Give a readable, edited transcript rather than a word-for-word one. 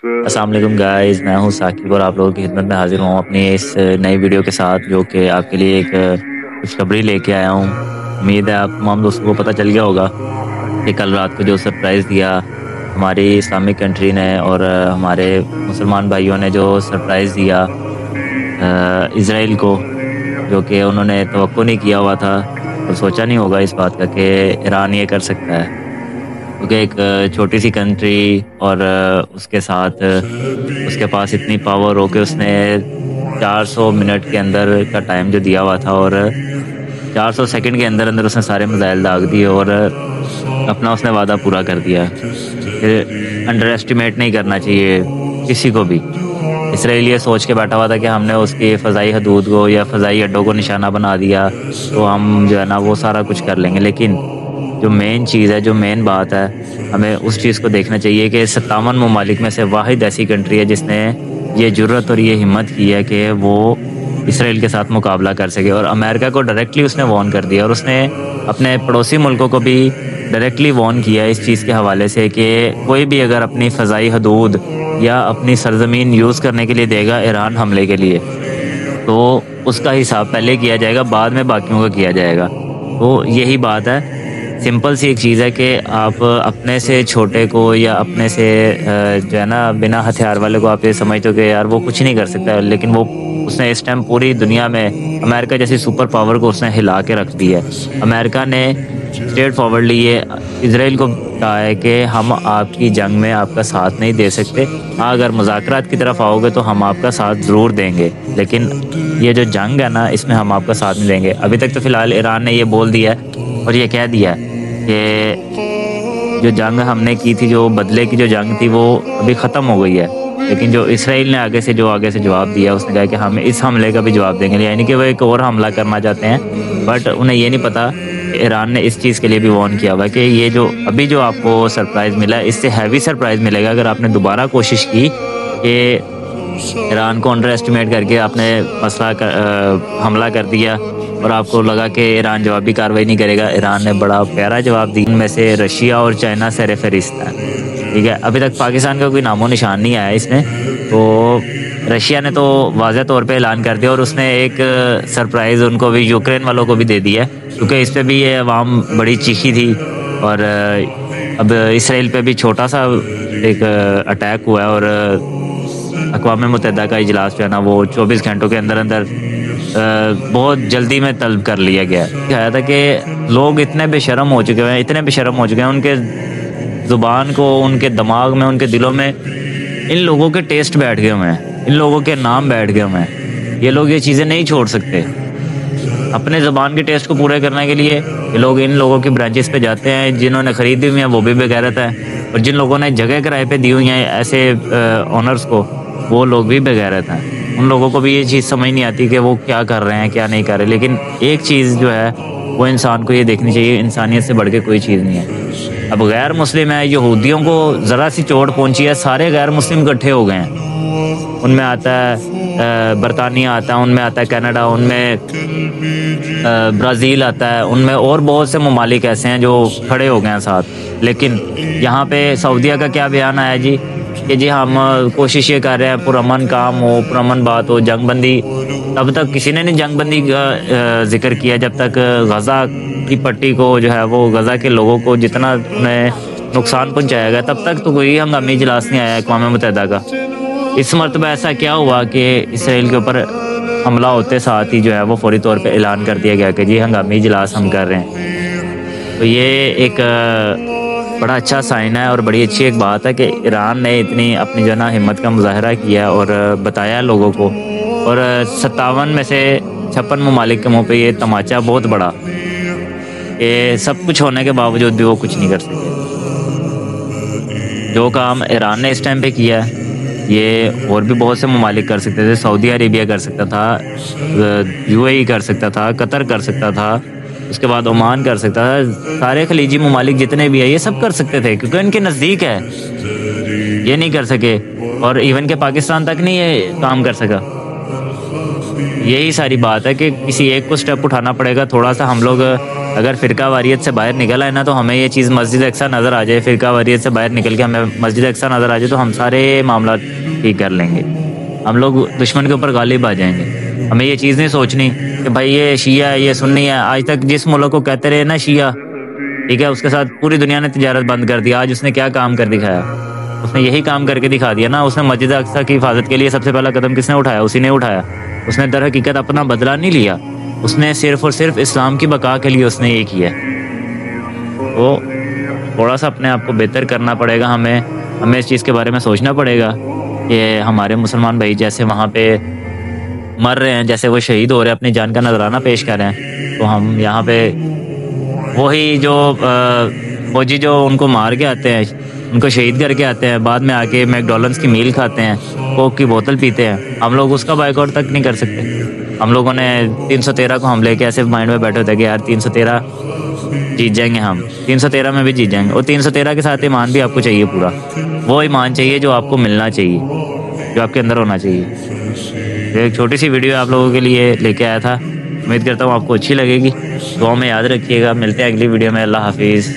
अस्सलाम वालेकुम गाइस, मैं हूं साकिब और आप लोगों की खिदमत में हाजिर हूं अपनी इस नई वीडियो के साथ, जो कि आपके लिए एक खुशखबरी लेके आया हूं। उम्मीद है आप तमाम दोस्तों को पता चल गया होगा कि कल रात को जो सरप्राइज़ दिया हमारी इस्लामिक कंट्री ने और हमारे मुसलमान भाइयों ने जो सरप्राइज़ दिया इसराइल को, जो कि उन्होंने तवक्को नहीं किया हुआ था और सोचा नहीं होगा इस बात का कि ईरान ये कर सकता है। क्योंकि एक छोटी सी कंट्री और उसके साथ उसके पास इतनी पावर हो कि उसने 400 मिनट के अंदर का टाइम जो दिया हुआ था और 400 सेकंड के अंदर अंदर उसने सारे मिसाइल दाग दिए और अपना उसने वादा पूरा कर दिया। फिर अंडर एस्टिमेट नहीं करना चाहिए किसी को भी। इसराइल ये सोच के बैठा हुआ था कि हमने उसकी फ़ज़ाई हदूद को या फ़ज़ाई अड्डों को निशाना बना दिया तो हम जो है ना वो सारा कुछ कर लेंगे। लेकिन जो मेन चीज़ है, जो मेन बात है, हमें उस चीज़ को देखना चाहिए कि 57 ममालिक में से वाहिद ऐसी कंट्री है जिसने ये जुर्रत और ये हिम्मत की है कि वो इसराइल के साथ मुकाबला कर सके। और अमेरिका को डायरेक्टली उसने वार्न कर दिया और उसने अपने पड़ोसी मुल्कों को भी डायरेक्टली वार्न किया इस चीज़ के हवाले से कि कोई भी अगर अपनी फ़ज़ाई हदूद या अपनी सरज़मीन यूज़ करने के लिए देगा ईरान हमले के लिए, तो उसका हिसाब पहले किया जाएगा, बाद में बाकियों का किया जाएगा। तो यही बात है। सिंपल सी एक चीज़ है कि आप अपने से छोटे को या अपने से जो है ना बिना हथियार वाले को आप ये समझते हो कि यार वो कुछ नहीं कर सकता, लेकिन वो उसने इस टाइम पूरी दुनिया में अमेरिका जैसी सुपर पावर को उसने हिला के रख दी है। अमेरिका ने स्ट्रेट फॉरवर्डली ये इसराइल को कहा है कि हम आपकी जंग में आपका साथ नहीं दे सकते। हाँ, अगर मुज़ाकरात की तरफ आओगे तो हम आपका साथ ज़रूर देंगे, लेकिन ये जो जंग है ना इसमें हम आपका साथ नहीं देंगे। अभी तक तो फ़िलहाल ईरान ने ये बोल दिया है और ये कह दिया है कि जो जंग हमने की थी, जो बदले की जो जंग थी, वो अभी ख़त्म हो गई है। लेकिन जो इसराइल ने आगे से जवाब दिया, उसने कहा कि हम इस हमले का भी जवाब देंगे, यानी कि वो एक और हमला करना चाहते हैं। बट उन्हें ये नहीं पता कि ईरान ने इस चीज़ के लिए भी वार्न किया हुआ है कि ये जो अभी जो आपको सरप्राइज़ मिला है, इससे हैवी सरप्राइज़ मिलेगा अगर आपने दोबारा कोशिश की कि ईरान को अंडर एस्टिमेट करके आपने हमला कर दिया और आपको लगा कि ईरान जवाबी कार्रवाई नहीं करेगा। ईरान ने बड़ा प्यारा जवाब दिया। इनमें से रशिया और चाइना सर फहरिस्त है, ठीक है। अभी तक पाकिस्तान का कोई नामो निशान नहीं आया इसमें। तो रशिया ने तो वाज़ह तौर पे ऐलान कर दिया और उसने एक सरप्राइज़ उनको भी, यूक्रेन वालों को भी दे दिया, क्योंकि इस पर भी ये अवाम बड़ी चीखी थी। और अब इसराइल पे भी छोटा सा एक अटैक हुआ है और अक़वाम मुत्तहिदा का इजलास जो है ना वो 24 घंटों के अंदर अंदर बहुत जल्दी में तलब कर लिया गया। कहा था कि लोग इतने बेशर्म हो चुके हैं, उनके ज़ुबान को, उनके दिमाग में, उनके दिलों में इन लोगों के टेस्ट बैठ गए हुए हैं, इन लोगों के नाम बैठ गए हुए हैं। ये लोग ये चीज़ें नहीं छोड़ सकते। अपने ज़ुबान के टेस्ट को पूरे करने के लिए ये लोग इन लोगों की ब्रांचेस पे जाते हैं। जिन्होंने ख़रीदी हुई हैं वो भी बेगैरत हैं, और जिन लोगों ने जगह किराए पे दी हुई हैं ऐसे ऑनर्स को, वो लोग भी बेगैरत हैं। उन लोगों को भी ये चीज़ समझ नहीं आती कि वो क्या कर रहे हैं, क्या नहीं कर रहे। लेकिन एक चीज़ जो है वो इंसान को ये देखनी चाहिए, इंसानियत से बढ़ के कोई चीज़ नहीं है। अब गैर मुस्लिम है, यहूदियों को ज़रा सी चोट पहुंची है, सारे गैर मुस्लिम इकट्ठे हो गए हैं। उनमें आता है बरतानिया आता है, उनमें आता है कनाडा, उनमें ब्राज़ील आता है, उनमें और बहुत से ममालिक ऐसे हैं जो खड़े हो गए हैं साथ। लेकिन यहाँ पे सऊदीया का क्या बयान आया जी कि जी हम कोशिश ये कर रहे हैं पुरअमन काम हो, पुरअमन बात हो, जंगबंदी। तब तक किसी ने नहीं जंगबंदी का जिक्र किया जब तक गज़ा की पट्टी को जो है वो गज़ा के लोगों को जितना उन्हें नुकसान पहुँचाया गया, तब तक तो कोई हंगामी इजलास नहीं आया अक़वाम मुत्तहिदा का। इस मरतबा ऐसा क्या हुआ कि इसराइल के ऊपर हमला होते साथ ही जो है वो फौरी तौर पे ऐलान कर दिया गया कि जी हंगामी इजलास हम कर रहे हैं। तो ये एक बड़ा अच्छा साइन है और बड़ी अच्छी एक बात है कि ईरान ने इतनी अपनी जो ना हिम्मत का मुजाहरा किया और बताया लोगों को। और 57 में से 56 ममालिक के मुँह पे ये तमाचा बहुत बड़ा कि सब कुछ होने के बावजूद भी वो कुछ नहीं कर सके। जो काम ईरान ने इस टाइम पे किया है ये और भी बहुत से ममालिक कर सकते थे। सऊदी अरेबिया कर सकता था, यूएई कर सकता था, कतर कर सकता था, उसके बाद ओमान कर सकता था। सारे खलीजी ममालिक जितने भी है ये सब कर सकते थे, क्योंकि इनके नज़दीक है। ये नहीं कर सके और इवन के पाकिस्तान तक नहीं ये काम कर सका। यही सारी बात है कि किसी एक को स्टेप उठाना पड़ेगा। थोड़ा सा हम लोग अगर फ़िरका वारियत से बाहर निकल आए ना, तो हमें ये चीज़ मस्जिद अक्सा नज़र आ जाए, फ़िरका वारियत से बाहर निकल के हमें मस्जिद अक्सा नज़र आ जाए, तो हम सारे मामला ठीक कर लेंगे। हम लोग दुश्मन के ऊपर गालिब आ जाएंगे। हमें ये चीज़ नहीं सोचनी कि भाई ये शिया है, ये सुन्नी है। आज तक जिस मुल्क को कहते रहे ना शिया, ठीक है, उसके साथ पूरी दुनिया ने तिजारत बंद कर दी। आज उसने क्या काम कर दिखाया? उसने यही काम करके दिखा दिया ना। उसने मस्जिद अक्सा की हिफाजत के लिए सबसे पहला कदम किसने उठाया? उसी ने उठाया। उसने दर हकीकत अपना बदला नहीं लिया, उसने सिर्फ़ और सिर्फ इस्लाम की बका के लिए उसने ये किया। तो थोड़ा सा अपने आप को बेहतर करना पड़ेगा हमें इस चीज़ के बारे में सोचना पड़ेगा कि हमारे मुसलमान भाई जैसे वहाँ पे मर रहे हैं, जैसे वो शहीद हो रहे हैं, अपनी जान का नजराना पेश कर रहे हैं, तो हम यहाँ पे वही जो फौजी जो उनको मार के आते हैं, उनको शहीद करके आते हैं, बाद में आके मैकडॉनल्ड्स की मील खाते हैं, कोक की बोतल पीते हैं, हम लोग उसका बाइकआउट तक नहीं कर सकते। हम लोगों ने 313 को हम लेके ऐसे माइंड में बैठे होते कि यार 313 जीत जाएंगे, हम 313 में भी जीत जाएंगे। और 313 के साथ ईमान भी आपको चाहिए पूरा, वो ईमान चाहिए जो आपको मिलना चाहिए, जो आपके अंदर होना चाहिए। एक छोटी सी वीडियो आप लोगों के लिए लेके आया था, उम्मीद करता हूँ आपको अच्छी लगेगी। दुआ में याद रखिएगा, मिलते हैं अगली वीडियो में। अल्लाह हाफिज़।